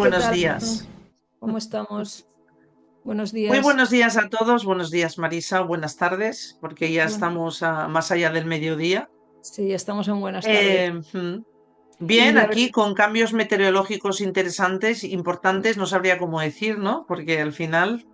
¿Qué buenos tal? días. ¿Cómo estamos? Buenos Muy días. buenos días a todos. Buenos días, Marisa. Buenas tardes, porque ya Bueno, estamos más allá del mediodía. sí, estamos en buenas tardes. Eh, mm, Y Bien, la aquí verdad, con cambios meteorológicos interesantes, importantes, no sabría cómo decir, ¿no? Porque al final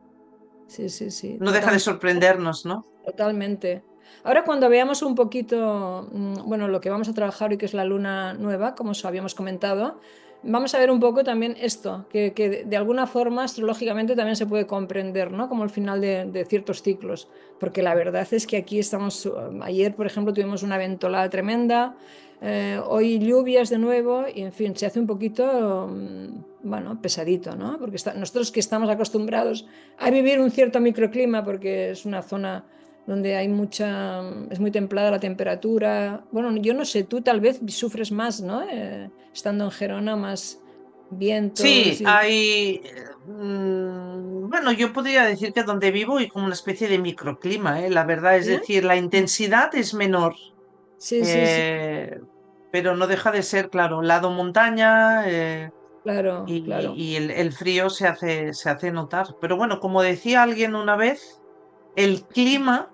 sí, sí, sí, no deja de totalmente, sorprendernos, ¿no? totalmente. Ahora cuando veamos un poquito, bueno, lo que vamos a trabajar hoy, que es la luna nueva, como os habíamos comentado, vamos a ver un poco también esto, que de alguna forma astrológicamente también se puede comprender, ¿no? Como el final de ciertos ciclos, porque la verdad es que aquí estamos, ayer, por ejemplo, tuvimos una ventolada tremenda, hoy lluvias de nuevo, y en fin, se hace un poquito, bueno, pesadito, ¿no? Porque nosotros que estamos acostumbrados a vivir un cierto microclima, porque es una zona donde hay mucha, es muy templada la temperatura. Bueno, yo no sé, tú tal vez sufres más, ¿no? Estando en Gerona, más vientos Sí, y... hay, bueno, yo podría decir que donde vivo hay como una especie de microclima, ¿eh? La verdad, es ¿Eh? decir, la intensidad es menor. Sí, sí, sí, Eh, pero no deja de ser, claro, lado montaña, claro, y, claro. y el frío se hace notar. Pero bueno, como decía alguien una vez, el clima,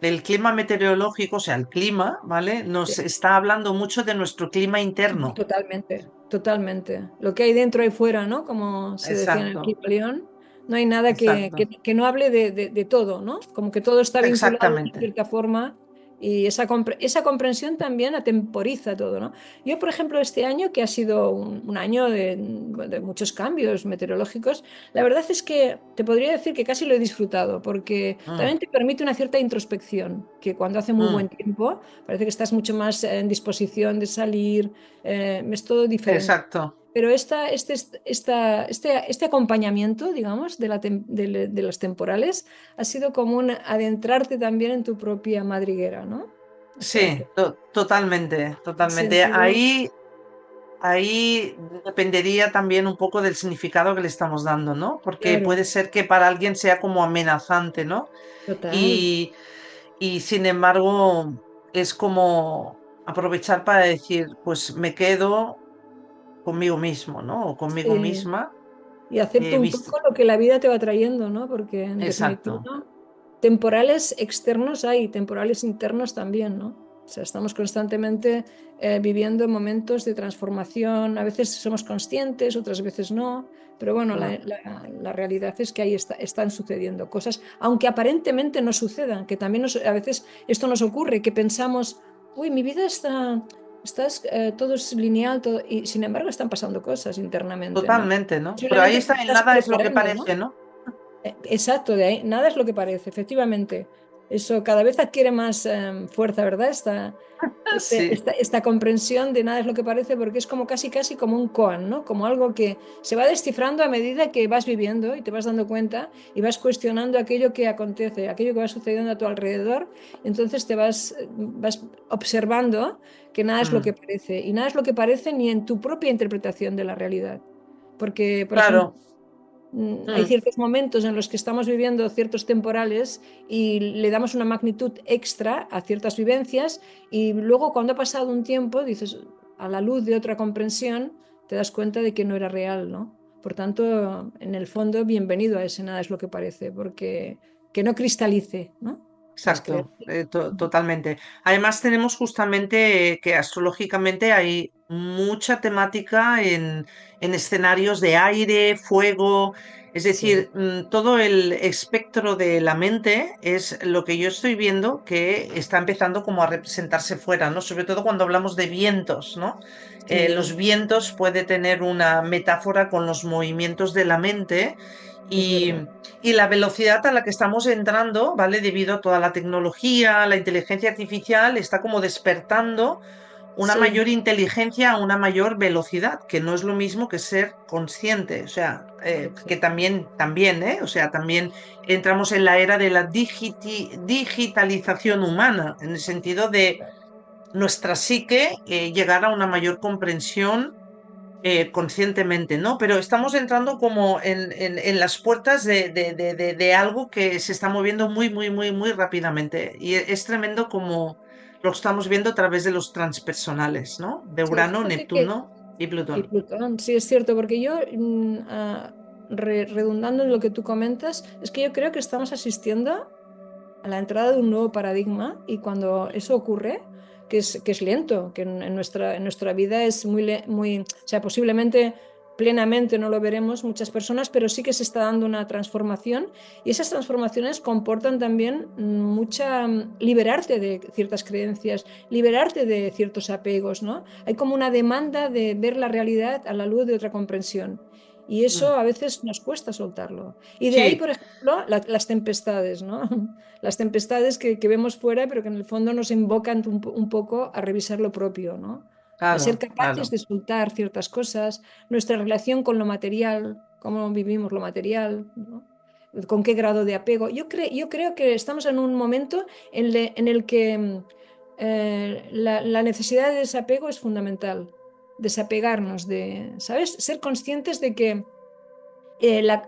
el clima meteorológico, o sea, el clima, ¿vale? Sí, Nos está hablando mucho de nuestro clima interno. totalmente, totalmente. Lo que hay dentro y fuera, ¿no? Como se decía en el Exacto, Clima León, no hay nada exacto, que no hable de todo, ¿no? Como que todo está vinculado de exactamente. cierta forma y esa comprensión también atemporiza todo, ¿no? Yo, por ejemplo, este año, que ha sido un año de muchos cambios meteorológicos, la verdad es que te podría decir que casi lo he disfrutado, porque Mm, también te permite una cierta introspección, que cuando hace muy mm, buen tiempo parece que estás mucho más en disposición de salir, es todo diferente. exacto. Pero este acompañamiento, digamos, de los temporales ha sido como un adentrarte también en tu propia madriguera, ¿no? O sea, Sí, totalmente, he totalmente. sentido, Ahí dependería también un poco del significado que le estamos dando, ¿no? Porque claro, puede ser que para alguien sea como amenazante, ¿no? total, Y, y sin embargo es como aprovechar para decir, pues me quedo conmigo mismo, ¿no? O conmigo sí. misma. Y acepto un Visto. poco lo que la vida te va trayendo, ¿no? Porque en Exacto. definitiva, temporales externos hay, temporales internos también, ¿no? O sea, estamos constantemente viviendo momentos de transformación, a veces somos conscientes, otras veces no, pero bueno, Mm, la realidad es que ahí están sucediendo cosas, aunque aparentemente no sucedan, que también a veces esto nos ocurre, que pensamos, uy, mi vida todo es lineal, todo, y sin embargo están pasando cosas internamente, ¿no? totalmente, ¿no? Pero ahí Posiblemente te está, el estás nada es lo que preparando, parece, ¿no? ¿no? Exacto, de ahí, nada es lo que parece, efectivamente. Eso cada vez adquiere más fuerza, ¿verdad? Sí. Esta comprensión de nada es lo que parece, porque es como casi, casi como un koan, ¿no? Como algo que se va descifrando a medida que vas viviendo y te vas dando cuenta y vas cuestionando aquello que acontece, aquello que va sucediendo a tu alrededor. Entonces vas observando que nada es lo Mm, que parece y nada es lo que parece ni en tu propia interpretación de la realidad. Porque, por ejemplo, claro. hay Mm, ciertos momentos en los que estamos viviendo ciertos temporales y le damos una magnitud extra a ciertas vivencias y luego cuando ha pasado un tiempo, dices, a la luz de otra comprensión, te das cuenta de que no era real, ¿no? Por tanto, en el fondo, bienvenido a ese nada es lo que parece, porque que no cristalice, ¿no? Las exacto, creencias. totalmente. Además, tenemos justamente que astrológicamente hay mucha temática en escenarios de aire, fuego, es Sí, decir, todo el espectro de la mente es lo que yo estoy viendo que está empezando como a representarse fuera, ¿no? Sobre todo cuando hablamos de vientos, ¿no? Los sí, vientos puede tener una metáfora con los movimientos de la mente. es Y, verdad. y la velocidad a la que estamos entrando, ¿vale? Debido a toda la tecnología, la inteligencia artificial, está como despertando una Sí, mayor inteligencia a una mayor velocidad, que no es lo mismo que ser consciente, o sea, que también, ¿eh? O sea, también entramos en la era de la digitalización humana, en el sentido de nuestra psique llegar a una mayor comprensión conscientemente, ¿no? Pero estamos entrando como en las puertas de algo que se está moviendo muy, muy, muy, muy rápidamente. Y es tremendo como lo estamos viendo a través de los transpersonales, ¿no? De sí, Urano, fíjate que Neptuno. y Y Plutón. Plutón, sí es cierto, porque yo, redundando en lo que tú comentas, es que yo creo que estamos asistiendo a la entrada de un nuevo paradigma y cuando eso ocurre, que es lento, que en nuestra vida es muy, o sea, posiblemente plenamente no lo veremos muchas personas, pero sí que se está dando una transformación y esas transformaciones comportan también mucha liberarte de ciertas creencias, liberarte de ciertos apegos, ¿no? Hay como una demanda de ver la realidad a la luz de otra comprensión. Y Mm. eso a veces nos cuesta soltarlo. Y de ahí, Sí, por ejemplo, las tempestades, ¿no? Las tempestades que vemos fuera, pero que en el fondo nos invocan un poco a revisar lo propio, ¿no? A ser claro, capaces claro. de soltar ciertas cosas, nuestra relación con lo material, cómo vivimos lo material, ¿no? Con qué grado de apego. Yo creo que estamos en un momento en el que la necesidad de desapego es fundamental. Desapegarnos de, ¿sabes? Ser conscientes de que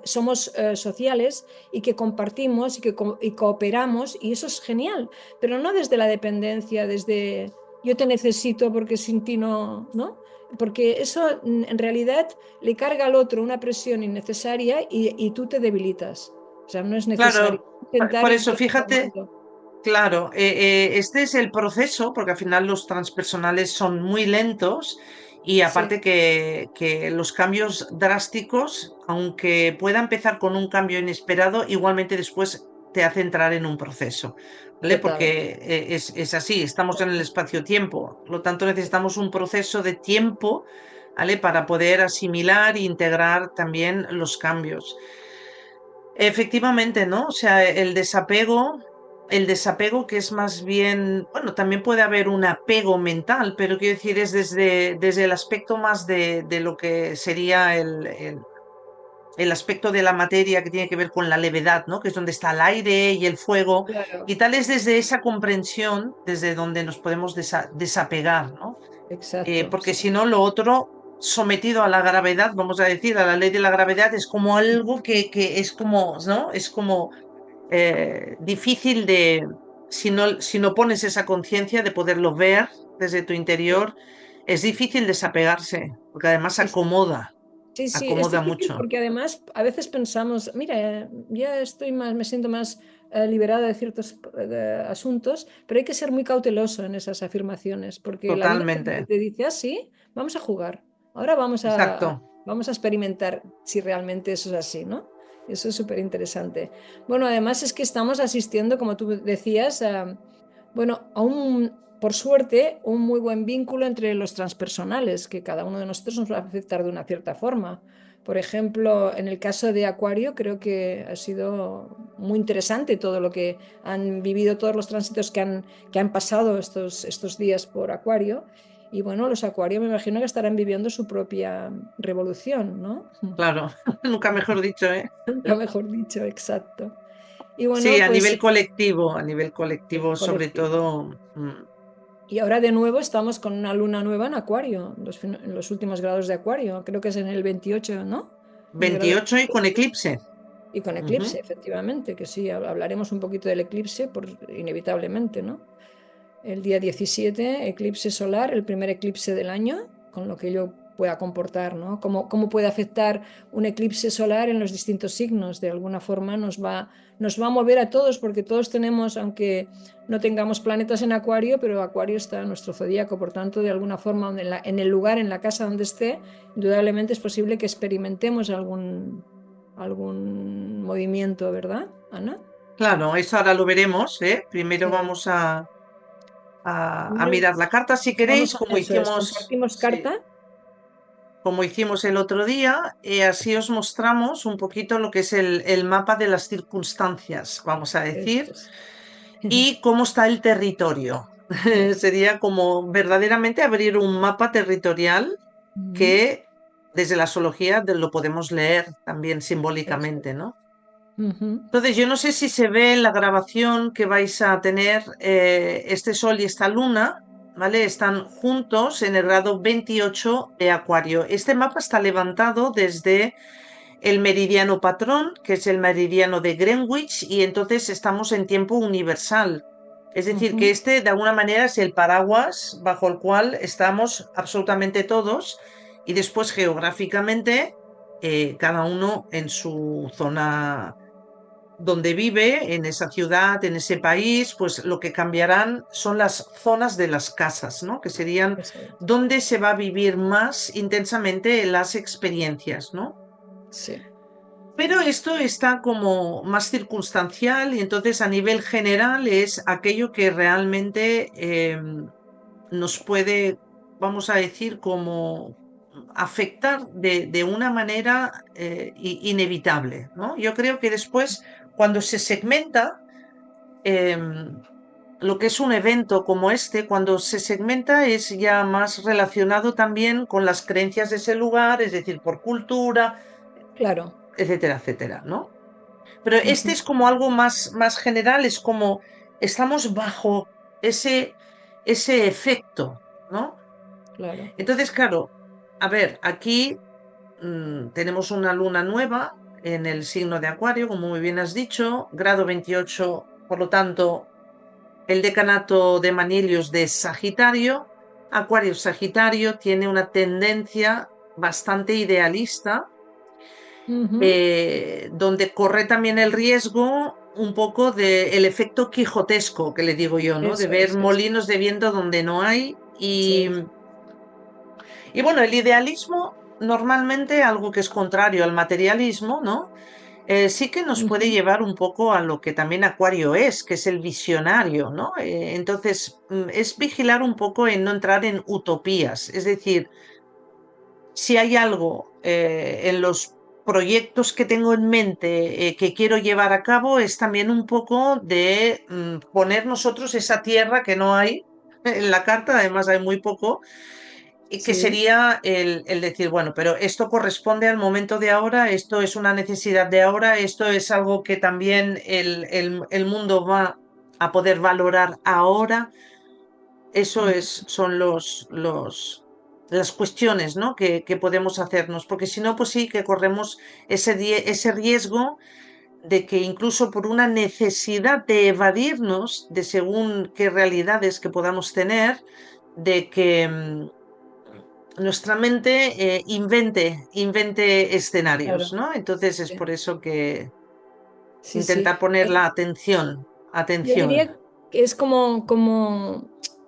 somos sociales y que compartimos y cooperamos y eso es genial, pero no desde la dependencia, desde yo te necesito porque sin ti no, ¿no? Porque eso en realidad le carga al otro una presión innecesaria y tú te debilitas. O sea, no es necesario Claro, intentar por eso ir fíjate, formando. claro, este es el proceso, porque al final los transpersonales son muy lentos y Sí, aparte que los cambios drásticos, aunque pueda empezar con un cambio inesperado, igualmente después te hace entrar en un proceso, ¿vale? total. Porque es así, estamos en el espacio-tiempo, por lo tanto necesitamos un proceso de tiempo, ¿vale? Para poder asimilar e integrar también los cambios. Efectivamente, ¿no? O sea, el desapego que es más bien, bueno, también puede haber un apego mental, pero quiero decir, es desde el aspecto más de lo que sería el aspecto de la materia que tiene que ver con la levedad, ¿no? Que es donde está el aire y el fuego, Claro, y tal es desde esa comprensión, desde donde nos podemos desapegar, ¿no? exacto. Porque Sí. si no, lo otro, sometido a la gravedad, vamos a decir, a la ley de la gravedad, es como algo que es como, ¿no? Es como difícil de, si no pones esa conciencia de poderlo ver desde tu Sí. interior, es difícil desapegarse, porque además Sí, sí, es acomoda difícil mucho. porque además a veces pensamos, mira, ya estoy más, me siento más liberada de ciertos asuntos, pero hay que ser muy cauteloso en esas afirmaciones porque la vida Totalmente. te dice, ah, sí, vamos a jugar, ahora Exacto. vamos a experimentar si realmente eso es así, ¿no? Eso es súper interesante. Bueno, además es que estamos asistiendo, como tú decías, bueno, a un, por suerte, un muy buen vínculo entre los transpersonales, que cada uno de nosotros nos va a afectar de una cierta forma. Por ejemplo, en el caso de Acuario, creo que ha sido muy interesante todo lo que han vivido, todos los tránsitos que han pasado estos días por Acuario. Y bueno, los Acuario me imagino que estarán viviendo su propia revolución, ¿no? Claro, nunca mejor dicho, ¿eh? Lo mejor dicho, exacto. Y Sí, bueno, pues a nivel colectivo sobre colectivo. todo. Y ahora de nuevo estamos con una luna nueva en Acuario, en los últimos grados de Acuario. Creo que es en el 28, ¿no? Mi grado 28 y con eclipse. y con eclipse, Ujú. efectivamente, que sí, hablaremos un poquito del eclipse inevitablemente, ¿no? El día 17 eclipse solar, el primer eclipse del año, con lo que ello pueda comportar, ¿no? Cómo puede afectar un eclipse solar en los distintos signos. De alguna forma nos va a mover a todos, porque todos tenemos, aunque no tengamos planetas en Acuario, pero Acuario está en nuestro zodíaco, por tanto, de alguna forma, en el lugar, en la casa donde esté, indudablemente es posible que experimentemos algún movimiento, ¿verdad, Ana? Claro, eso ahora lo veremos, ¿eh? Primero Sí. vamos a Primero mirar la carta si vamos queréis, a eso, es, compartimos sí, carta. como hicimos el otro día, así os mostramos un poquito lo que es el mapa de las circunstancias, vamos a Eso decir, es. y cómo está el territorio. Sí. Sería como verdaderamente abrir un mapa territorial Ujú. que desde la astrología lo podemos leer también Eso simbólicamente, es. ¿no? Ujú. Entonces, yo no sé si se ve en la grabación que vais a tener este Sol y esta Luna, ¿vale? Están juntos en el grado 28 de Acuario. Este mapa está levantado desde el meridiano patrón, que es el meridiano de Greenwich, y entonces estamos en tiempo universal. Es decir, que Ujú. este de alguna manera es el paraguas bajo el cual estamos absolutamente todos. Y después geográficamente, cada uno en su zona donde vive, en esa ciudad, en ese país, pues lo que cambiarán son las zonas de las casas, ¿no? Que serían Eso es. donde se va a vivir más intensamente las experiencias, ¿no? Sí, Pero esto está como más circunstancial y entonces a nivel general es aquello que realmente nos puede, vamos a decir, como afectar de una manera inevitable, ¿no? Yo creo que después, cuando se segmenta, eh, lo que es un evento como este, cuando se segmenta es ya más relacionado también con las creencias de ese lugar, es decir, por cultura, claro. etcétera, etcétera, ¿no? Pero este Ujú, es como algo más general, es como estamos bajo ese, ese efecto, ¿no? claro. Entonces, claro, a ver, aquí tenemos una luna nueva en el signo de Acuario, como muy bien has dicho, grado 28, por lo tanto, el decanato de Manilios de Sagitario. Acuario Sagitario tiene una tendencia bastante idealista, Ujú, donde corre también el riesgo un poco del efecto quijotesco, que le digo yo, ¿no? De eso ver es, eso molinos de viento donde no hay. sí. Y bueno, el idealismo, normalmente algo que es contrario al materialismo, ¿no? Sí que nos puede Ujú, llevar un poco a lo que también Acuario es, que es el visionario, ¿no? Entonces, es vigilar un poco en no entrar en utopías, es decir, si hay algo en los proyectos que tengo en mente que quiero llevar a cabo, es también un poco de poner nosotros esa tierra que no hay en la carta, además hay muy poco, y que sí. sería el decir, bueno, pero esto corresponde al momento de ahora, esto es una necesidad de ahora, esto es algo que también el mundo va a poder valorar ahora. Eso Ujú, son las cuestiones, ¿no? que podemos hacernos, porque si no, pues sí que corremos ese riesgo de que incluso por una necesidad de evadirnos de según qué realidades que podamos tener, de que nuestra mente invente escenarios, claro. ¿no? Entonces es Sí, por eso que sí, sí. intentar poner la atención, Yo atención. diría que es como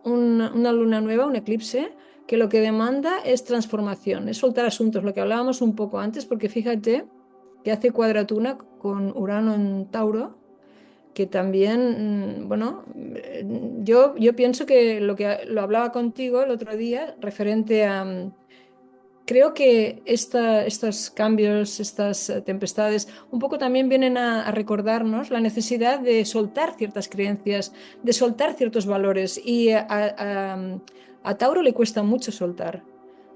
una luna nueva, un eclipse, que lo que demanda es transformación, es soltar asuntos, lo que hablábamos un poco antes, porque fíjate que hace cuadratura con Urano en Tauro, que también, bueno, yo pienso que lo hablaba contigo el otro día referente a, creo que estos cambios, estas tempestades, un poco también vienen a recordarnos la necesidad de soltar ciertas creencias, de soltar ciertos valores. Y a Tauro le cuesta mucho soltar.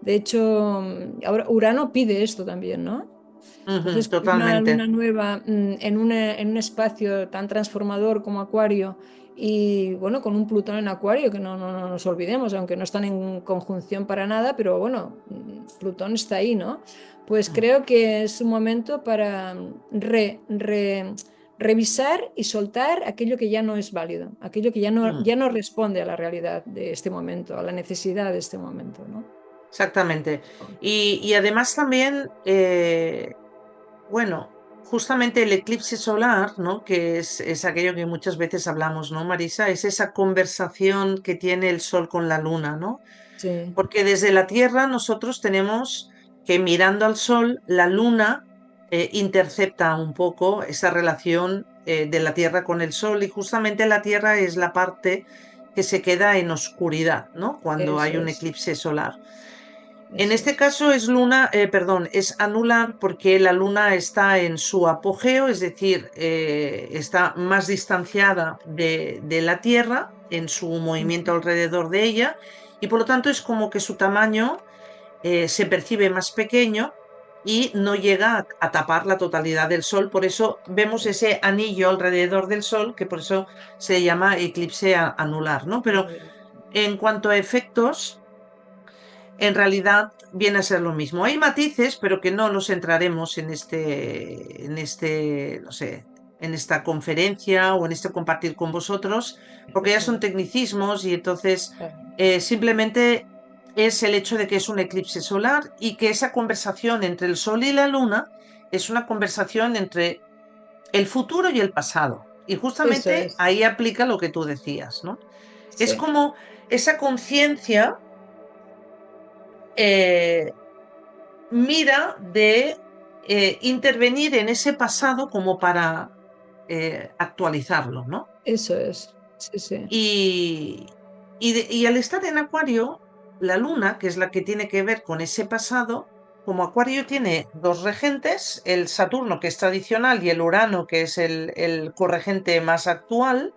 De hecho, ahora Urano pide esto también, ¿no? Ujú, Entonces, con una totalmente. luna nueva en un espacio tan transformador como Acuario y bueno, con un Plutón en Acuario, que no nos olvidemos, aunque no están en conjunción para nada, pero bueno, Plutón está ahí, ¿no? Pues creo que es un momento para revisar y soltar aquello que ya no es válido, aquello que Mm. ya no responde a la realidad de este momento, a la necesidad de este momento, ¿no? Exactamente. Y además también, bueno, justamente el eclipse solar, ¿no? Que es aquello que muchas veces hablamos, ¿no, Marisa? Es esa conversación que tiene el Sol con la Luna, ¿no? Sí. Porque desde la Tierra nosotros tenemos que mirando al Sol, la Luna intercepta un poco esa relación de la Tierra con el Sol y justamente la Tierra es la parte que se queda en oscuridad, ¿no? Cuando hay Eso un es, eclipse solar. En eso este es. caso es luna, perdón, es anular porque la luna está en su apogeo, es decir, está más distanciada de la Tierra en su movimiento Ujú. alrededor de ella y por lo tanto es como que su tamaño se percibe más pequeño y no llega a tapar la totalidad del Sol. Por eso vemos Es- ese anillo alrededor del Sol, que por eso se llama eclipse anular, ¿no? Pero en cuanto a efectos en realidad viene a ser lo mismo. Hay matices, pero que no los entraremos no sé, en esta conferencia o en este compartir con vosotros, porque ya Eso son es. tecnicismos y entonces Claro. simplemente es el hecho de que es un eclipse solar y que esa conversación entre el Sol y la Luna es una conversación entre el futuro y el pasado. Y Eso justamente es, ahí aplica lo que tú decías, ¿no? Es sí, como esa conciencia eh, mira de intervenir en ese pasado como para actualizarlo, ¿no? eso es, sí, sí, Y, y al estar en Acuario, la Luna, que es la que tiene que ver con ese pasado, como Acuario tiene dos regentes, el Saturno, que es tradicional, y el Urano, que es el corregente más actual,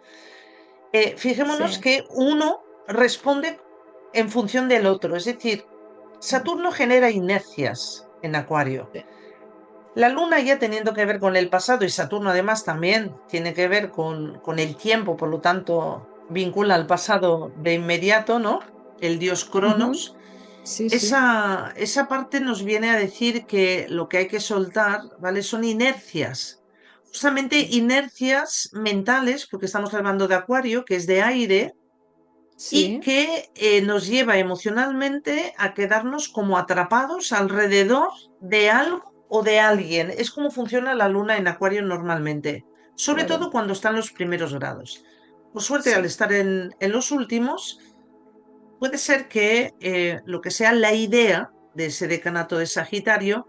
fijémonos sí, que uno responde en función del otro, es decir, Saturno genera inercias en Acuario. sí, La Luna ya teniendo que ver con el pasado y Saturno además también tiene que ver con el tiempo, por lo tanto vincula al pasado de inmediato, ¿no? El dios ujú, Cronos. sí, sí, Esa parte nos viene a decir que lo que hay que soltar, ¿vale? Son inercias. Justamente inercias mentales, porque estamos hablando de Acuario, que es de aire, y sí, que nos lleva emocionalmente a quedarnos como atrapados alrededor de algo o de alguien. Es como funciona la luna en Acuario normalmente, sobre claro, todo cuando están los primeros grados. Por suerte, al sí. estar en los últimos, puede ser que lo que sea la idea de ese decanato de Sagitario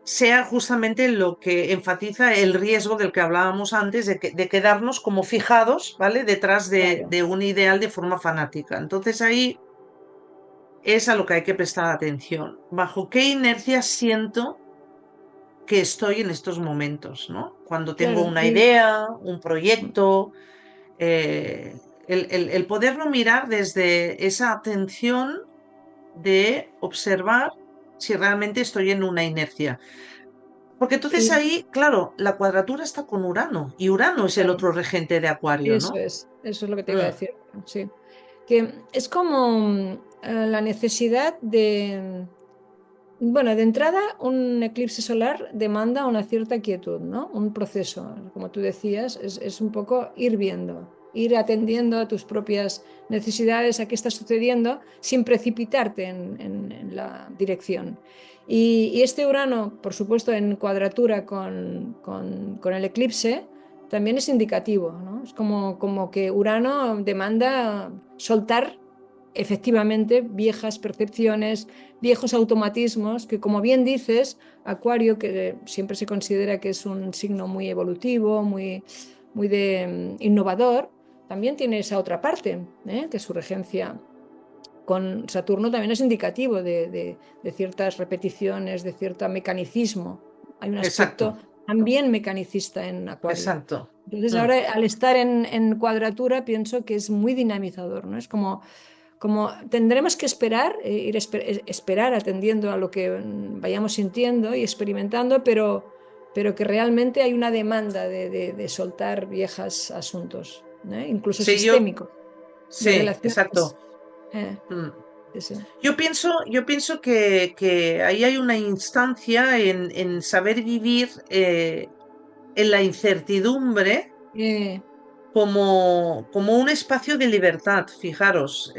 sea justamente lo que enfatiza el riesgo del que hablábamos antes, de quedarnos como fijados, ¿vale? Detrás Claro, de un ideal de forma fanática. Entonces ahí es a lo que hay que prestar atención. ¿Bajo qué inercia siento que estoy en estos momentos, ¿no? Cuando tengo claro. una Y idea, un proyecto, eh, el poderlo mirar desde esa atención de observar si realmente estoy en una inercia. Porque entonces y ahí, claro, la cuadratura está con Urano y Urano es el claro, otro regente de Acuario, ¿no? eso es lo que te iba a Mm, decir, sí. Que es como la necesidad de, bueno, de entrada, un eclipse solar demanda una cierta quietud, ¿no? Un proceso, como tú decías, es un poco ir viendo, ir atendiendo a tus propias necesidades, a qué está sucediendo, sin precipitarte en la dirección. Y este Urano, por supuesto, en cuadratura con el eclipse, también es indicativo, ¿no? Es como que Urano demanda soltar efectivamente viejas percepciones, viejos automatismos, que como bien dices, Acuario, que siempre se considera que es un signo muy evolutivo, muy de innovador, también tiene esa otra parte, que su regencia con Saturno también es indicativo de ciertas repeticiones, de cierto mecanicismo. Hay un aspecto exacto, también mecanicista en Acuario. exacto. Entonces Mm. ahora al estar en cuadratura pienso que es muy dinamizador, ¿no? Es como tendremos que esperar, esperar atendiendo a lo que vayamos sintiendo y experimentando, pero que realmente hay una demanda de soltar viejos asuntos, incluso Sí, yo, sistémicos, de sí, exacto. relaciones. Eh, Mm. sí, sí. Yo pienso que ahí hay una instancia en saber vivir en la incertidumbre Eh, como un espacio de libertad, fijaros.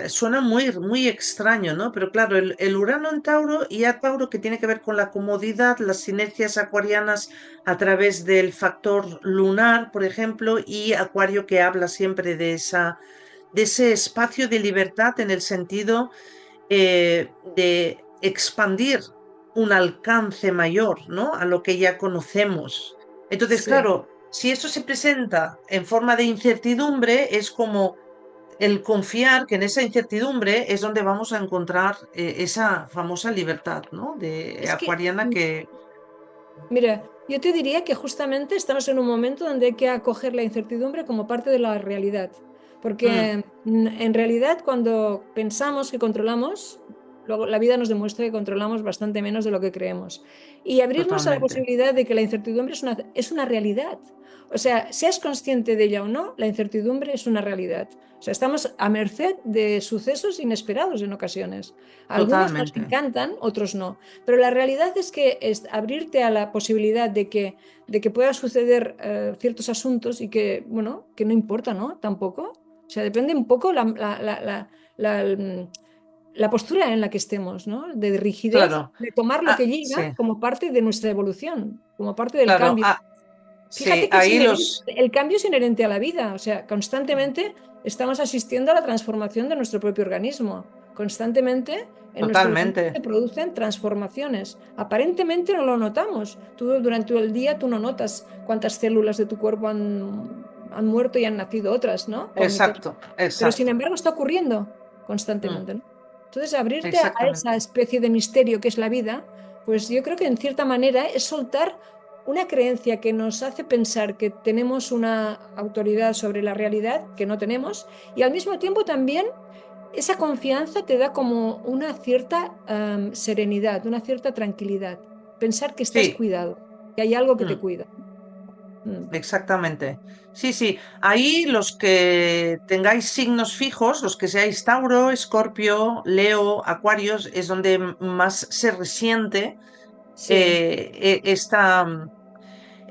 Suena muy, muy extraño, ¿no? Pero claro, el Urano en Tauro y a Tauro que tiene que ver con la comodidad, las sinergias acuarianas a través del factor lunar, por ejemplo, y Acuario que habla siempre de ese espacio de libertad en el sentido de expandir un alcance mayor, ¿no? A lo que ya conocemos. Entonces, sí. claro, si eso se presenta en forma de incertidumbre, es como el confiar que en esa incertidumbre es donde vamos a encontrar esa famosa libertad, ¿no? De Es que, acuariana que... mira, yo te diría que justamente estamos en un momento donde hay que acoger la incertidumbre como parte de la realidad. Mm, Porque en realidad cuando pensamos que controlamos, luego la vida nos demuestra que controlamos bastante menos de lo que creemos. Y abrirnos a la totalmente. posibilidad de que la incertidumbre es una realidad. O sea, seas consciente de ella o no, la incertidumbre es una realidad. O sea, estamos a merced de sucesos inesperados en ocasiones. Algunos nos Totalmente. encantan, otros no. Pero la realidad es que es abrirte a la posibilidad de que puedan suceder ciertos asuntos y que, bueno, que no importa, ¿no? Tampoco. O sea, depende un poco la postura en la que estemos, ¿no? De rigidez, claro. de tomar lo Ah, que llega sí, como parte de nuestra evolución, como parte del claro. cambio. Ah, sí, Fíjate que es ahí los... el cambio es inherente a la vida, o sea, constantemente estamos asistiendo a la transformación de nuestro propio organismo. Constantemente en nuestro organismo Totalmente. se producen transformaciones. Aparentemente no lo notamos. Tú durante el día tú no notas cuántas células de tu cuerpo han muerto y han nacido otras, ¿no? Por Exacto, pero sin exacto. embargo está ocurriendo Mm, constantemente, ¿no? Entonces, abrirte a esa exactamente. especie de misterio que es la vida, pues yo creo que en cierta manera es soltar una creencia que nos hace pensar que tenemos una autoridad sobre la realidad que no tenemos y al mismo tiempo también esa confianza te da como una cierta serenidad, una cierta tranquilidad. Pensar que estás Sí. cuidado, que hay algo que te Mm. cuida. Mm. Exactamente. Sí, sí. Ahí los que tengáis signos fijos, los que seáis Tauro, Escorpio, Leo, Acuarios, es donde más se resiente Sí,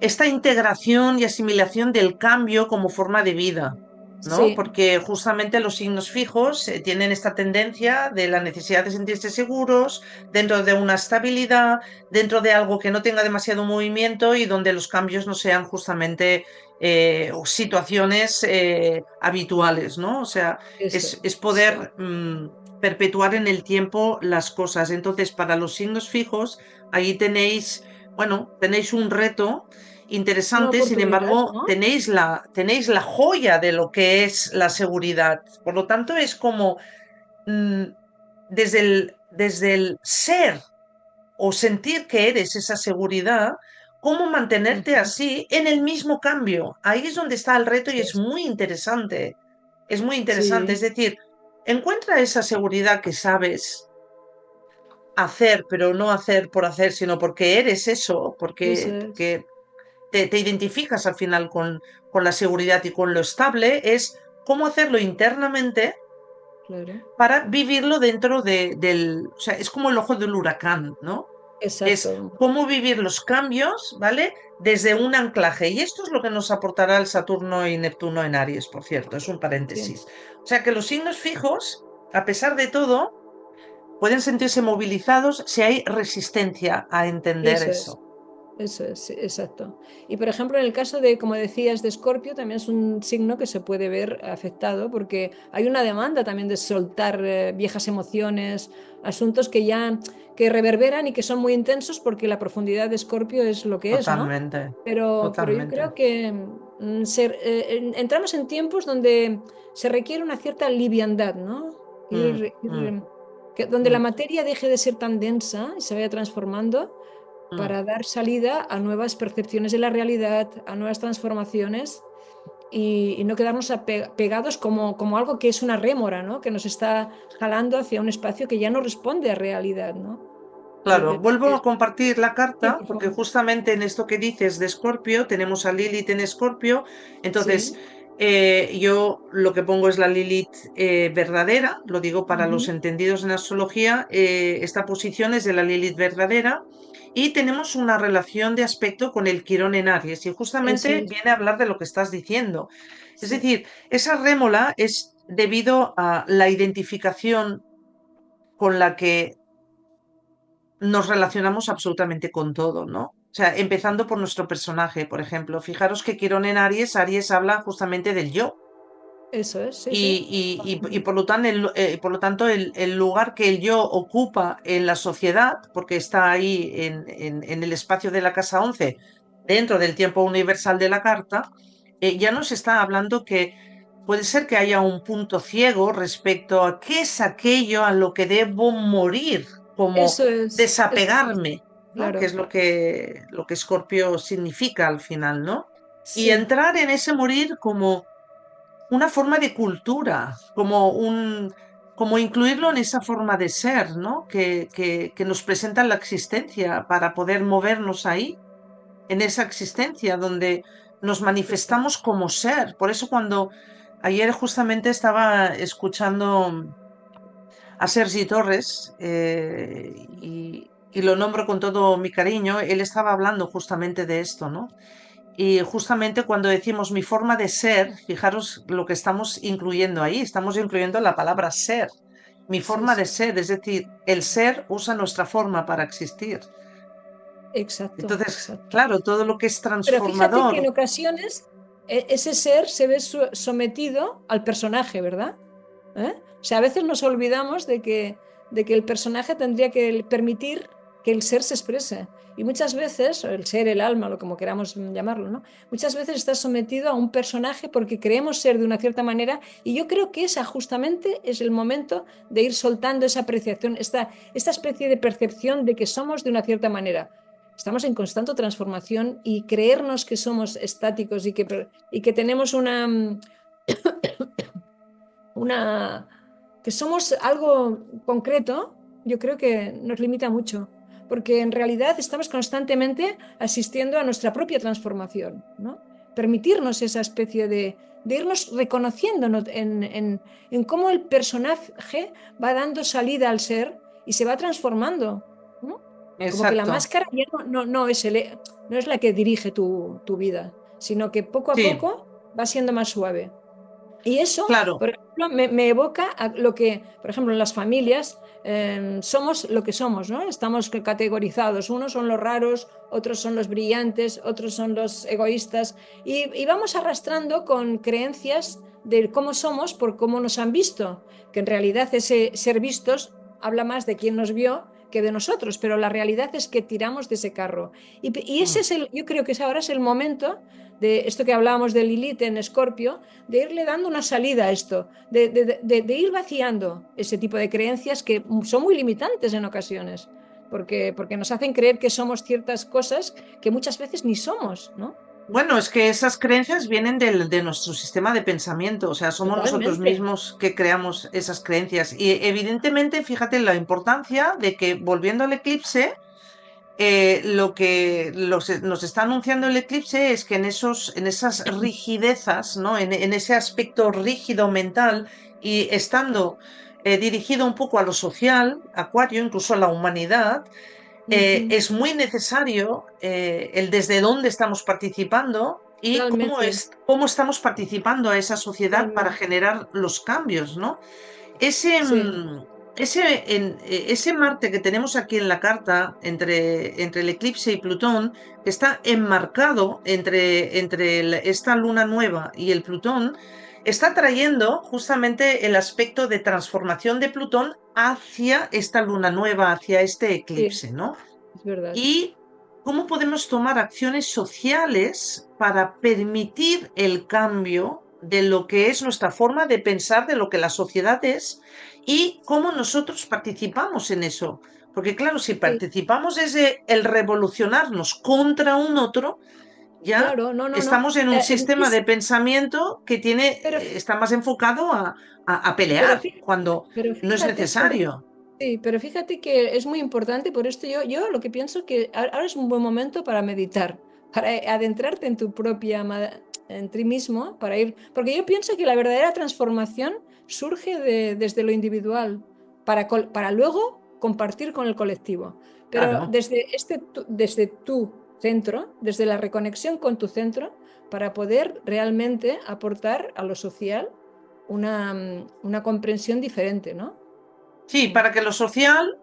esta integración y asimilación del cambio como forma de vida, ¿no? sí, Porque justamente los signos fijos tienen esta tendencia de la necesidad de sentirse seguros dentro de una estabilidad, dentro de algo que no tenga demasiado movimiento y donde los cambios no sean justamente situaciones habituales, ¿no? O sea, eso es es. poder perpetuar en el tiempo las cosas. Entonces, para los signos fijos, ahí tenéis, bueno, tenéis un reto Una interesante, sin oportunidad, embargo, ¿no? tenéis la joya de lo que es la seguridad. Por lo tanto, es como mm, desde el ser o sentir que eres esa seguridad, cómo mantenerte Ujú. así en el mismo cambio. Ahí es donde está el reto y Eso es es. muy interesante. Es muy interesante. Es Sí, decir, encuentra esa seguridad que sabes hacer, pero no hacer por hacer, sino porque eres eso, eso porque, es. porque te identificas al final con la seguridad y con lo estable, es cómo hacerlo internamente Claro. para vivirlo dentro del, o sea, es como el ojo del huracán, ¿no? Es Exacto. cómo vivir los cambios, ¿vale? Desde un anclaje. Y esto es lo que nos aportará el Saturno y Neptuno en Aries, por cierto, es un Sí, paréntesis. O sea que los signos fijos, a pesar de todo, pueden sentirse movilizados si hay resistencia a entender eso es. eso. Eso es, sí, exacto. Y por ejemplo, en el caso de, como decías, de Escorpio, también es un signo que se puede ver afectado porque hay una demanda también de soltar viejas emociones, asuntos que ya que reverberan y que son muy intensos porque la profundidad de Escorpio es lo que es, ¿no? Totalmente, Pero yo totalmente. creo que entramos en tiempos donde se requiere una cierta liviandad, ¿no? Mm, mm, Donde la mm, materia deje de ser tan densa y se vaya transformando mm. para dar salida a nuevas percepciones de la realidad, a nuevas transformaciones y no quedarnos pegados como algo que es una rémora, ¿no? Que nos está jalando hacia un espacio que ya no responde a realidad, ¿no? Claro, vuelvo a compartir la Sí, carta por porque favor. justamente en esto que dices de Escorpio tenemos a Lilith en Escorpio, entonces Sí. yo lo que pongo es la Lilith verdadera, lo digo para los Ujú. entendidos en astrología, esta posición es de la Lilith verdadera y tenemos una relación de aspecto con el Quirón en Aries y Eso justamente es. viene a hablar de lo que estás diciendo. Es Sí. decir, esa rémola es debido a la identificación con la que nos relacionamos absolutamente con todo, ¿no? O sea, empezando por nuestro personaje, por ejemplo. Fijaros que Quirón en Aries, Aries habla justamente del yo. Eso es, sí, sí. Y por lo tanto, el lugar que el yo ocupa en la sociedad, porque está ahí en el espacio de la casa 11 dentro del tiempo universal de la carta, ya nos está hablando que puede ser que haya un punto ciego respecto a qué es aquello a lo que debo morir, como Eso es, desapegarme, ¿no? Que es claro. lo que Escorpio significa al final, ¿no? Y Sí, entrar en ese morir como una forma de cultura, como incluirlo en esa forma de ser, ¿no? Que nos presenta la existencia para poder movernos ahí, en esa existencia donde nos manifestamos como ser. Por eso cuando ayer justamente estaba escuchando a Sergi Torres, y lo nombro con todo mi cariño, él estaba hablando justamente de esto, ¿no? Y justamente cuando decimos mi forma de ser, fijaros lo que estamos incluyendo ahí, estamos incluyendo la palabra ser, mi Sí, forma de sí, ser, es decir, el ser usa nuestra forma para existir. exacto, Entonces, exacto. claro, todo lo que es Pero fíjate que en transformador, ocasiones ese ser se ve sometido al personaje, ¿verdad? ¿Eh? O sea, a veces nos olvidamos de que el personaje tendría que permitir que el ser se exprese. Y muchas veces, el ser, el alma, lo como queramos llamarlo, ¿no? Muchas veces está sometido a un personaje porque creemos ser de una cierta manera y yo creo que esa justamente es el momento de ir soltando esa apreciación, esta especie de percepción de que somos de una cierta manera. Estamos en constante transformación y creernos que somos estáticos y que tenemos una, que somos algo concreto, yo creo que nos limita mucho, porque en realidad estamos constantemente asistiendo a nuestra propia transformación, ¿no? Permitirnos esa especie de irnos reconociendo en cómo el personaje va dando salida al ser y se va transformando, ¿no? Como que la exacto, máscara ya no es la que dirige tu vida, sino que poco a sí, poco va siendo más suave. Y eso, claro, por ejemplo, me evoca a lo que, por ejemplo, en las familias somos lo que somos, ¿no? Estamos categorizados. Unos son los raros, otros son los brillantes, otros son los egoístas. Y vamos arrastrando con creencias de cómo somos por cómo nos han visto, que en realidad ese ser vistos habla más de quién nos vio que de nosotros, pero la realidad es que tiramos de ese carro. Y ese mm, es yo creo que ahora es el momento de esto que hablábamos de Lilith en Escorpio, de irle dando una salida a esto, de ir vaciando ese tipo de creencias que son muy limitantes en ocasiones, porque nos hacen creer que somos ciertas cosas que muchas veces ni somos, ¿no? bueno, es que esas creencias vienen de nuestro sistema de pensamiento, o sea, somos nosotros Totalmente. mismos que creamos esas creencias. Y evidentemente, fíjate la importancia de que volviendo al eclipse, lo que nos está anunciando el eclipse es que en esas rigidezas, ¿no? En ese aspecto rígido mental y estando dirigido un poco a lo social, Acuario, incluso a la humanidad, Uh -huh. es muy necesario el desde dónde estamos participando y Totalmente, cómo estamos participando a esa sociedad para totalmente. generar los cambios, ¿no? Ese, Sí, ese Marte que tenemos aquí en la carta, entre el eclipse y Plutón, que está enmarcado entre esta luna nueva y el Plutón, está trayendo justamente el aspecto de transformación de Plutón hacia esta luna nueva, hacia este sí, eclipse, ¿no? es verdad. Y cómo podemos tomar acciones sociales para permitir el cambio de lo que es nuestra forma de pensar, de lo que la sociedad es y cómo nosotros participamos en eso. Porque claro, si Sí, participamos desde el revolucionarnos contra un otro, ya claro, no, no, no. estamos en un sistema de pensamiento que Pero, está más enfocado a pero, pelear cuando pero no es fíjate, necesario. sí, pero fíjate que es muy importante, por esto yo lo que pienso que ahora es un buen momento para meditar, para adentrarte en tu en ti mismo, para ir, porque yo pienso que la verdadera transformación surge desde lo individual, para luego compartir con el colectivo. Pero Claro. desde tu centro, desde la reconexión con tu centro, para poder realmente aportar a lo social una comprensión diferente, ¿no? Sí, para que lo social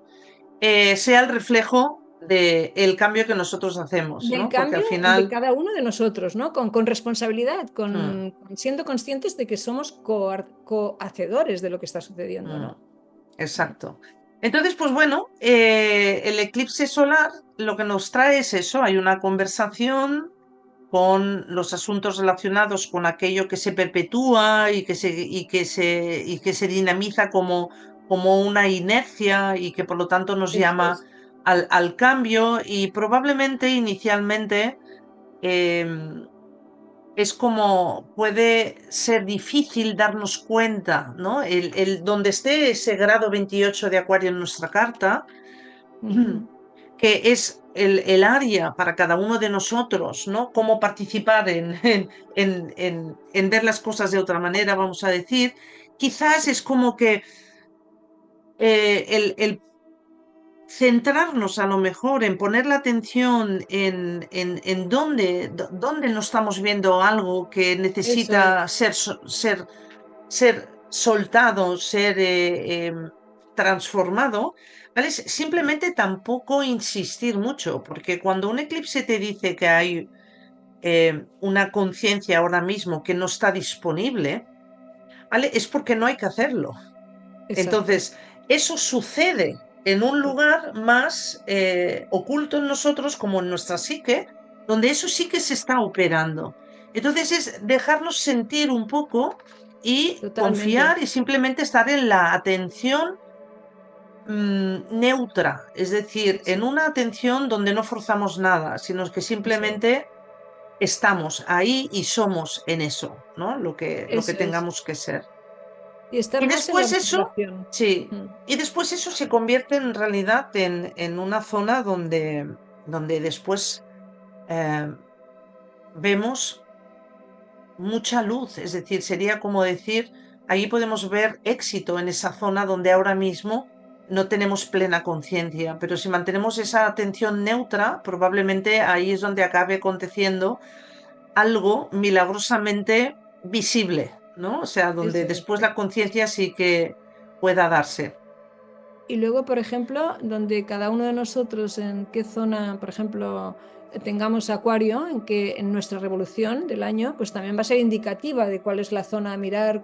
sea el reflejo del cambio que nosotros hacemos, Del ¿no? Porque al cambio de final, cada uno de nosotros, ¿no? Con responsabilidad, mm, siendo conscientes de que somos cohacedores de lo que está sucediendo, mm, ¿no? exacto. Entonces, pues bueno, el eclipse solar lo que nos trae es eso, hay una conversación con los asuntos relacionados con aquello que se perpetúa y que se dinamiza como una inercia y que por lo tanto nos Eso llama es. al cambio y probablemente inicialmente em, es como puede ser difícil darnos cuenta, ¿no? Donde esté ese grado 28 de Acuario en nuestra carta, Ujú. que es el área para cada uno de nosotros, ¿no? Cómo participar en ver las cosas de otra manera, vamos a decir. Quizás Sí, es como que el centrarnos a lo mejor en poner la atención en dónde no estamos viendo algo que Eso necesita es, ser soltado, ser transformado, ¿vale? Simplemente tampoco insistir mucho, porque cuando un eclipse te dice que hay una conciencia ahora mismo que no está disponible, ¿vale? Es porque no hay que hacerlo. exacto. Entonces, eso sucede en un lugar más oculto en nosotros, como en nuestra psique, donde eso sí que se está operando. Entonces, es dejarnos sentir un poco y Totalmente. confiar y simplemente estar en la atención neutra, es decir, Eso, en una atención donde no forzamos nada, sino que eso es. simplemente estamos ahí y somos en eso, ¿no? Lo que Eso es. tengamos que ser. Y estar Y más en la después eso, observación. sí, Mm. y después eso se convierte en realidad en una zona donde después eh, vemos mucha luz, es decir, sería como decir, ahí podemos ver éxito en esa zona donde ahora mismo no tenemos plena conciencia, pero si mantenemos esa atención neutra, probablemente ahí es donde acabe aconteciendo algo milagrosamente visible, ¿no? O sea, donde Eso es. después la conciencia sí que pueda darse. Y luego, por ejemplo, donde cada uno de nosotros, en qué zona, por ejemplo, tengamos acuario, en que en nuestra revolución del año, pues también va a ser indicativa de cuál es la zona a mirar,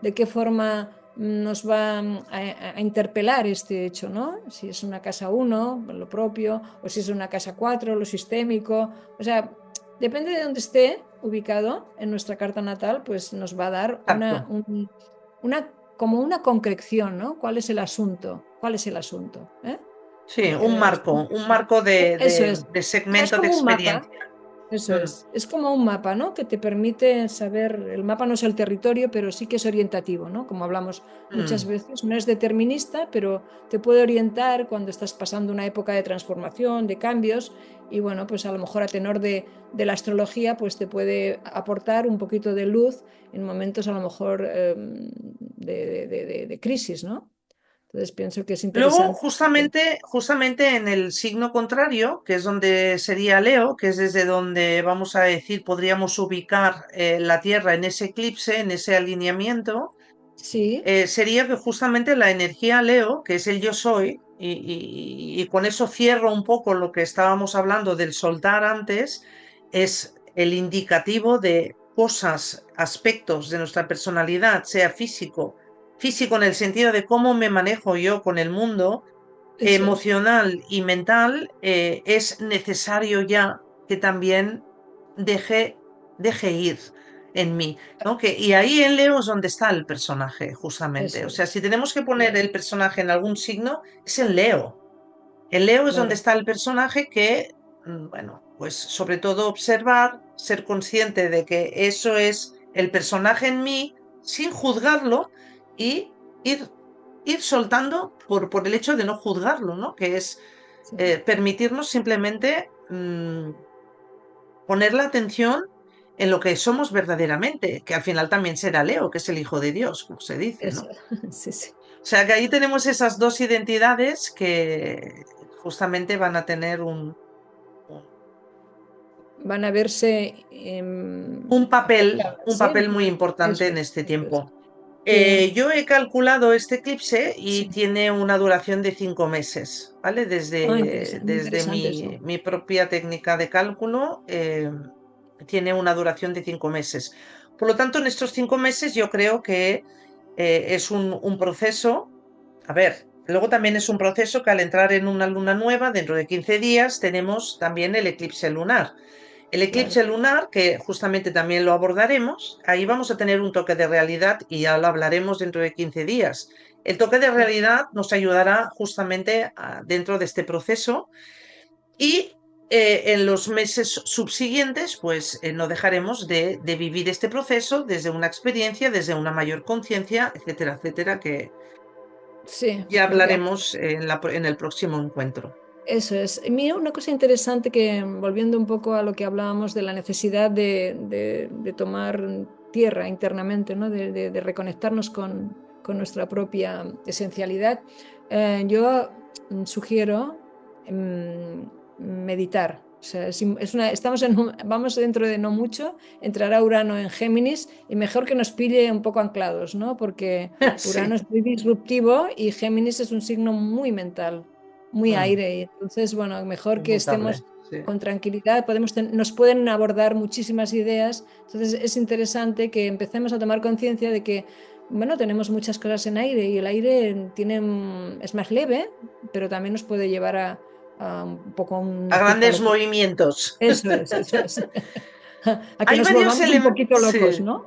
de qué forma nos va a interpelar este hecho, ¿no? Si es una casa uno, lo propio, o si es una casa 4, lo sistémico. O sea, depende de dónde esté ubicado en nuestra carta natal, pues nos va a dar Exacto. una como una concreción, ¿no? ¿Cuál es el asunto? ¿Cuál es el asunto? ¿Eh? Sí, un marco Eso es. de Es segmento de como un mapa. experiencia. Eso Mm, es como un mapa, ¿no? Que te permite saber, el mapa no es el territorio, pero sí que es orientativo, ¿no? Como hablamos muchas mm. veces, no es determinista, pero te puede orientar cuando estás pasando una época de transformación, de cambios, y bueno, pues a lo mejor a tenor de la astrología, pues te puede aportar un poquito de luz en momentos a lo mejor de crisis, ¿no? Entonces pienso que es Luego, interesante. justamente en el signo contrario, que es donde sería Leo, que es desde donde vamos a decir, podríamos ubicar la Tierra en ese eclipse, en ese alineamiento, Sí, sería que justamente la energía Leo, que es el yo soy, y con eso cierro un poco lo que estábamos hablando del soltar antes, es el indicativo de cosas, aspectos de nuestra personalidad, sea físico en el sentido de cómo me manejo yo con el mundo, eso es. emocional y mental, es necesario ya que también deje, deje ir en mí, ¿no? Y ahí en Leo es donde está el personaje, justamente. Eso O sea, es. si tenemos que poner Claro, el personaje en algún signo, es en Leo. En Leo es donde claro. está el personaje que, bueno, pues sobre todo observar, ser consciente de que eso es el personaje en mí, sin juzgarlo y ir, ir soltando por el hecho de no juzgarlo, ¿no? Que es Sí. permitirnos simplemente poner la atención en lo que somos verdaderamente, que al final también será Leo, que es el Hijo de Dios, como se dice, Eso, ¿no? sí, sí. O sea que ahí tenemos esas dos identidades que justamente van a tener un, Van a verse afectadas, un ¿sí? papel muy importante Eso en es, este eso es. tiempo. Que, Yo he calculado este eclipse y sí. tiene una duración de 5 meses, ¿vale? Ah, muy Desde interesante eso. mi propia técnica de cálculo, tiene una duración de 5 meses. Por lo tanto, en estos 5 meses yo creo que es un proceso. A ver, luego también es un proceso que al entrar en una luna nueva, dentro de 15 días, tenemos también el eclipse lunar. El Claro, eclipse lunar, que justamente también lo abordaremos, ahí vamos a tener un toque de realidad y ya lo hablaremos dentro de 15 días. El toque de claro. realidad nos ayudará justamente dentro de este proceso y en los meses subsiguientes, pues no dejaremos de vivir este proceso desde una experiencia, desde una mayor conciencia, etcétera, etcétera, que Sí, ya porque hablaremos en el próximo encuentro. eso es. Mira, una cosa interesante que, volviendo un poco a lo que hablábamos de la necesidad de tomar tierra internamente, ¿no? De reconectarnos con nuestra propia esencialidad. Yo sugiero meditar. O sea, vamos dentro de no mucho, entrará Urano en Géminis y mejor que nos pille un poco anclados, ¿no? Porque Urano Sí, es muy disruptivo y Géminis es un signo muy mental, muy mm, aire. Y entonces, bueno, mejor que inmutable. estemos Sí. con tranquilidad, nos pueden abordar muchísimas ideas. Entonces es interesante que empecemos a tomar conciencia de que, bueno, tenemos muchas cosas en aire y el aire es más leve, pero también nos puede llevar a un poco A una cierta grandes locura. movimientos. Eso es, eso es. A que Hay nos varios volvamos un elementos. poquito locos, Sí. ¿no?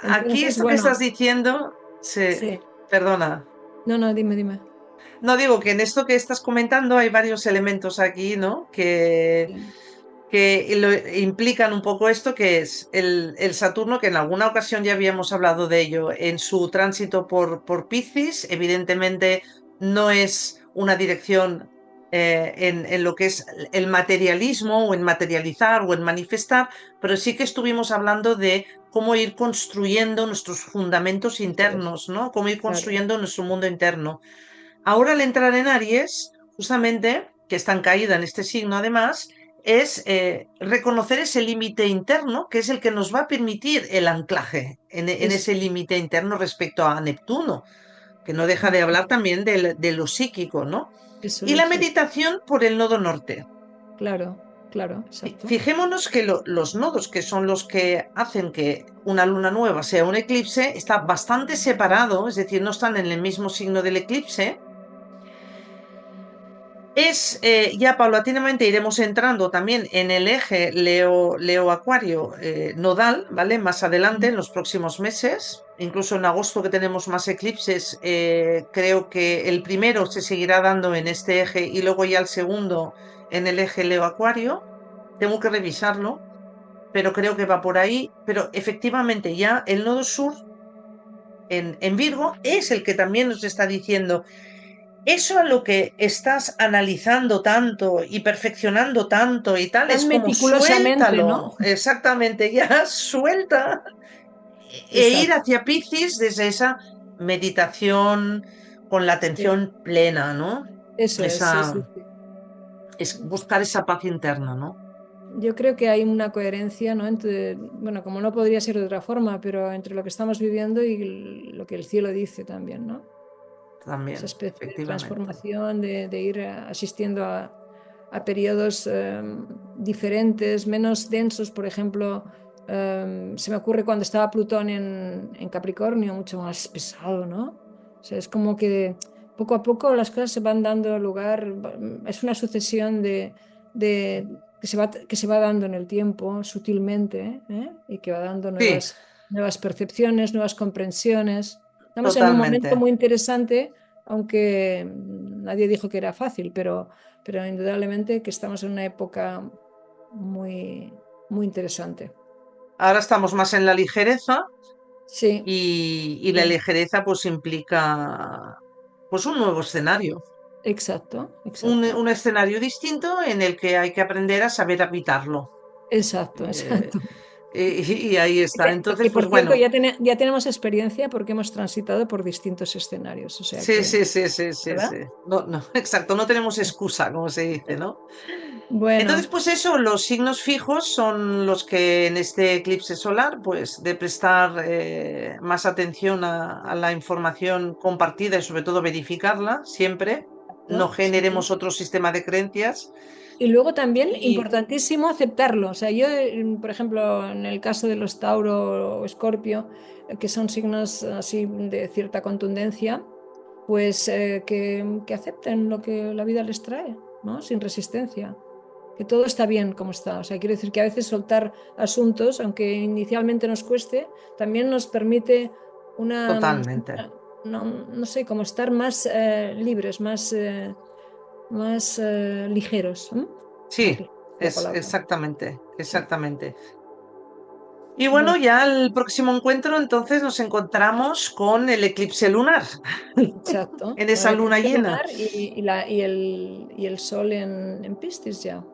Aquí Entonces, esto que estás bueno, diciendo, sí, sí. perdona. No, no, dime, dime. No digo que en esto que estás comentando hay varios elementos aquí, ¿no? Sí, Que implican un poco esto, que es el Saturno, que en alguna ocasión ya habíamos hablado de ello, en su tránsito por Piscis, evidentemente no es una dirección en lo que es el materialismo o en materializar o en manifestar, pero sí que estuvimos hablando de cómo ir construyendo nuestros fundamentos eso es, internos, ¿no? Cómo ir claro. construyendo nuestro mundo interno. Ahora al entrar en Aries, justamente, que está en caída en este signo además, es reconocer ese límite interno, que es el que nos va a permitir el anclaje en Eso ese es. límite interno respecto a Neptuno, que no deja de hablar también de lo psíquico, ¿no? Eso Y la es, eso. meditación por el nodo norte. Claro, claro, exacto. Fijémonos que los nodos, que son los que hacen que una luna nueva sea un eclipse, está bastante separado, es decir, no están en el mismo signo del eclipse. Ya paulatinamente iremos entrando también en el eje Leo-Acuario nodal, ¿vale? Más adelante, en los próximos meses. Incluso en agosto, que tenemos más eclipses, creo que el primero se seguirá dando en este eje y luego ya el segundo en el eje Leo-Acuario. Tengo que revisarlo, pero creo que va por ahí. Pero efectivamente ya el nodo sur en Virgo es el que también nos está diciendo eso a lo que estás analizando tanto y perfeccionando tanto y tal, es Tan como meticulosamente, ¿no? suéltalo, exactamente, ya suelta ir Exacto. hacia Piscis desde esa meditación con la Sí, atención plena, ¿no? eso es, sí, Esa, sí, sí. es buscar esa paz interna, ¿no? Yo creo que hay una coherencia, ¿no? Entre, bueno, como no podría ser de otra forma, pero entre lo que estamos viviendo y lo que el cielo dice también, ¿no? Esa También, especie de efectivamente. transformación, de ir asistiendo a periodos diferentes, menos densos, por ejemplo. Se me ocurre cuando estaba Plutón en Capricornio, mucho más pesado, ¿no? O sea, es como que poco a poco las cosas se van dando lugar, es una sucesión de que se va dando en el tiempo sutilmente, ¿eh? Y que va dando Sí, nuevas percepciones, nuevas comprensiones. Estamos en un momento totalmente. muy interesante, aunque nadie dijo que era fácil, pero indudablemente que estamos en una época muy, muy interesante. Ahora estamos más en la ligereza Sí, y la sí, ligereza pues implica pues un nuevo escenario. exacto, un, exacto, un escenario distinto en el que hay que aprender a saber habitarlo. exacto, Eh, exacto. y ahí está. Y Entonces, pues por cierto, bueno, ya tenemos experiencia porque hemos transitado por distintos escenarios, o sea sí, que, sí, sí, sí, sí, sí. ¿verdad? No, no, exacto, no tenemos excusa, como se dice, ¿no? Entonces, Bueno, pues eso, los signos fijos son los que en este eclipse solar, pues de prestar más atención a la información compartida y sobre todo verificarla siempre. No sí. generemos otro sistema de creencias. Y luego también, Y importantísimo, aceptarlo. O sea, yo, por ejemplo, en el caso de los Tauro o Escorpio, que son signos así de cierta contundencia, pues que acepten lo que la vida les trae, ¿no? Sin resistencia. Que todo está bien como está. O sea, quiero decir que a veces soltar asuntos, aunque inicialmente nos cueste, también nos permite una, totalmente. no sé, como estar más libres, más ligeros. ¿M? Más Sí, ligera es la es palabra. exactamente, Sí. exactamente. Y bueno, Bueno, ya el próximo encuentro entonces nos encontramos con el eclipse lunar, exacto. en Con esa el luna eclipse llena. lunar y el sol en Piscis ya.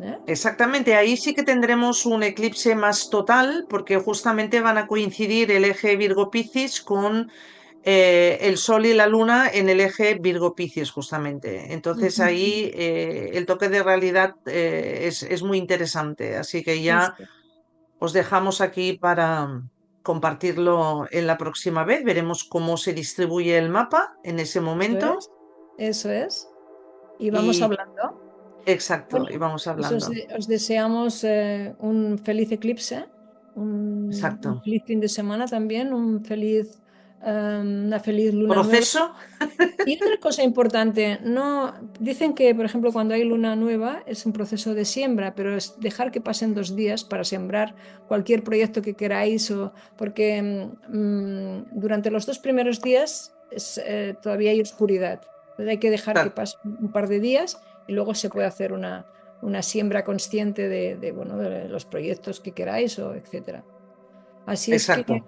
¿Eh? Exactamente, ahí sí que tendremos un eclipse más total porque justamente van a coincidir el eje Virgo-Piscis con el Sol y la Luna en el eje Virgo-Piscis, justamente. Entonces Ujú. ahí el toque de realidad es muy interesante. Así que ya Eso, os dejamos aquí para compartirlo en la próxima vez. Veremos cómo se distribuye el mapa en ese eso momento. es, eso es. Y vamos Y hablando. exacto, Bueno, y vamos pues hablando. os deseamos un feliz eclipse, un Exacto. feliz fin de semana también, una feliz luna nueva. Proceso, Y otra cosa importante, no, dicen que, por ejemplo, cuando hay luna nueva es un proceso de siembra, pero es dejar que pasen 2 días para sembrar cualquier proyecto que queráis, o, porque durante los 2 primeros días todavía hay oscuridad. Entonces hay que dejar que claro, pasen un par de días y luego se puede hacer una siembra consciente bueno, de los proyectos que queráis, o etcétera. Así es que exacto.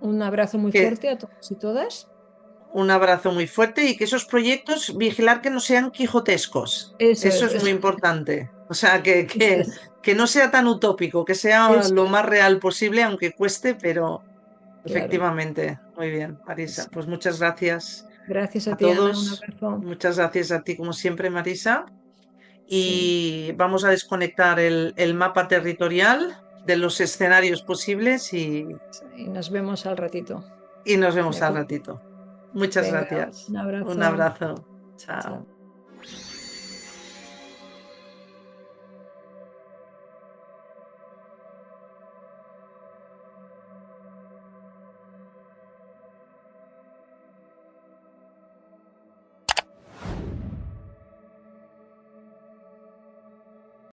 un abrazo muy Que fuerte a todos y todas. un abrazo muy fuerte y que esos proyectos, vigilar que no sean quijotescos. Eso Eso es, es muy importante. O sea, que, eso que, es. que no sea tan utópico, que sea Eso lo es. más real posible, aunque cueste, pero Claro, efectivamente. Muy bien, Marisa. eso. Pues muchas gracias Gracias a a ti, Ana. Un todos. abrazo. Muchas gracias a ti, como siempre, Marisa. Sí, Y vamos a desconectar el mapa territorial de los escenarios posibles sí, y nos vemos al ratito. y nos ¿De vemos al acuerdo? ratito. Muchas Venga, gracias. un Un abrazo. abrazo. Chao. Chao.